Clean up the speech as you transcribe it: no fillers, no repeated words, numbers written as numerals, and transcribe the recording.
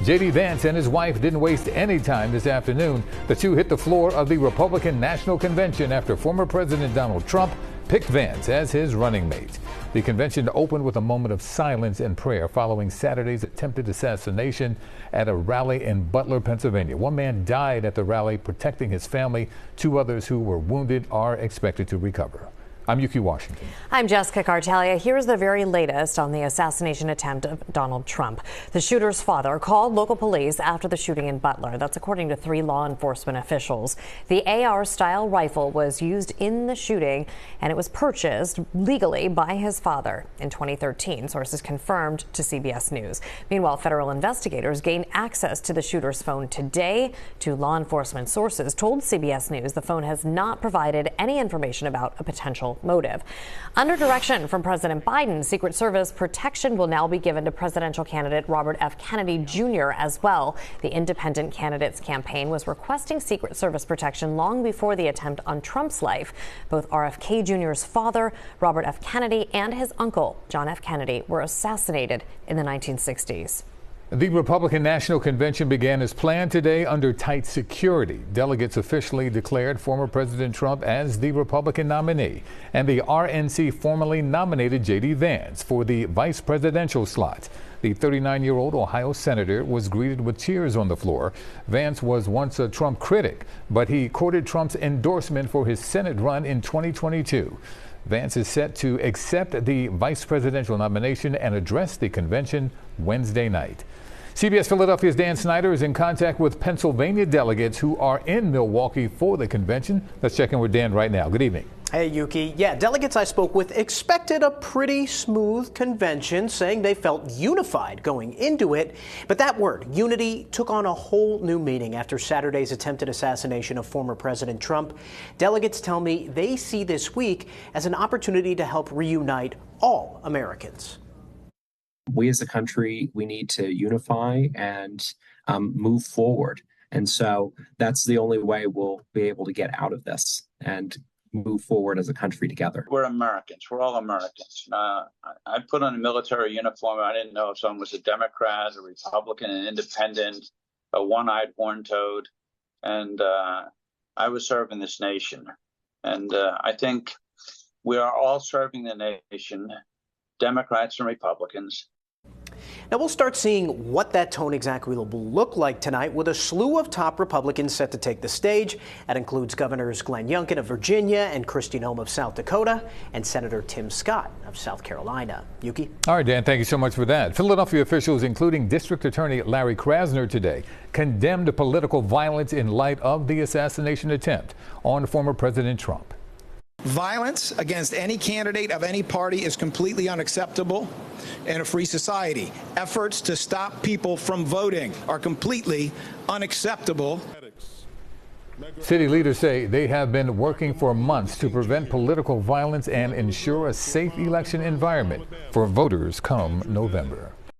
J.D. Vance and his wife didn't waste any time this afternoon. The two hit the floor of the Republican National Convention after former President Donald Trump picked Vance as his running mate. The convention opened with a moment of silence and prayer following Saturday's attempted assassination at a rally in Butler, Pennsylvania. One man died at the rally protecting his family. Two others who were wounded are expected to recover. I'm Yuki Washington. I'm Jessica Cartalia. Here's the very latest on the assassination attempt of Donald Trump. The shooter's father called local police after the shooting in Butler. That's according to 3 law enforcement officials. The AR-style rifle was used in the shooting, and it was purchased legally by his father in 2013, sources confirmed to CBS News. Meanwhile, federal investigators gained access to the shooter's phone today. 2 law enforcement sources told CBS News the phone has not provided any information about a potential motive. Under direction from President Biden, Secret Service protection will now be given to presidential candidate Robert F. Kennedy Jr. as well. The independent candidate's campaign was requesting Secret Service protection long before the attempt on Trump's life. Both RFK Jr.'s father, Robert F. Kennedy, and his uncle, John F. Kennedy, were assassinated in the 1960s. The Republican National Convention began as planned today under tight security. Delegates officially declared former President Trump as the Republican nominee, and the RNC formally nominated J.D. Vance for the vice presidential slot. The 39-year-old Ohio senator was greeted with cheers on the floor. Vance was once a Trump critic, but he courted Trump's endorsement for his Senate run in 2022. Vance is set to accept the vice presidential nomination and address the convention Wednesday night. CBS Philadelphia's Dan Snyder is in contact with Pennsylvania delegates who are in Milwaukee for the convention. Let's check in with Dan right now. Good evening. Hey, Yuki. Yeah, delegates I spoke with expected a pretty smooth convention, saying they felt unified going into it. But that word, unity, took on a whole new meaning after Saturday's attempted assassination of former President Trump. Delegates tell me they see this week as an opportunity to help reunite all Americans. We as a country, we need to unify and move forward. And so that's the only way we'll be able to get out of this and move forward as a country together. We're Americans. We're all Americans. I put on a military uniform. I didn't know if someone was a Democrat, a Republican, an independent, a one-eyed horn-toad. And I was serving this nation. And I think we are all serving the nation, Democrats and Republicans. Now we'll start seeing what that tone exactly will look like tonight with a slew of top Republicans set to take the stage. That includes Governors Glenn Youngkin of Virginia and Kristi Noem of South Dakota and Senator Tim Scott of South Carolina. Yuki? All right, Dan, thank you so much for that. Philadelphia officials, including District Attorney Larry Krasner today, condemned political violence in light of the assassination attempt on former President Trump. Violence against any candidate of any party is completely unacceptable in a free society. Efforts to stop people from voting are completely unacceptable. City leaders say they have been working for months to prevent political violence and ensure a safe election environment for voters come November.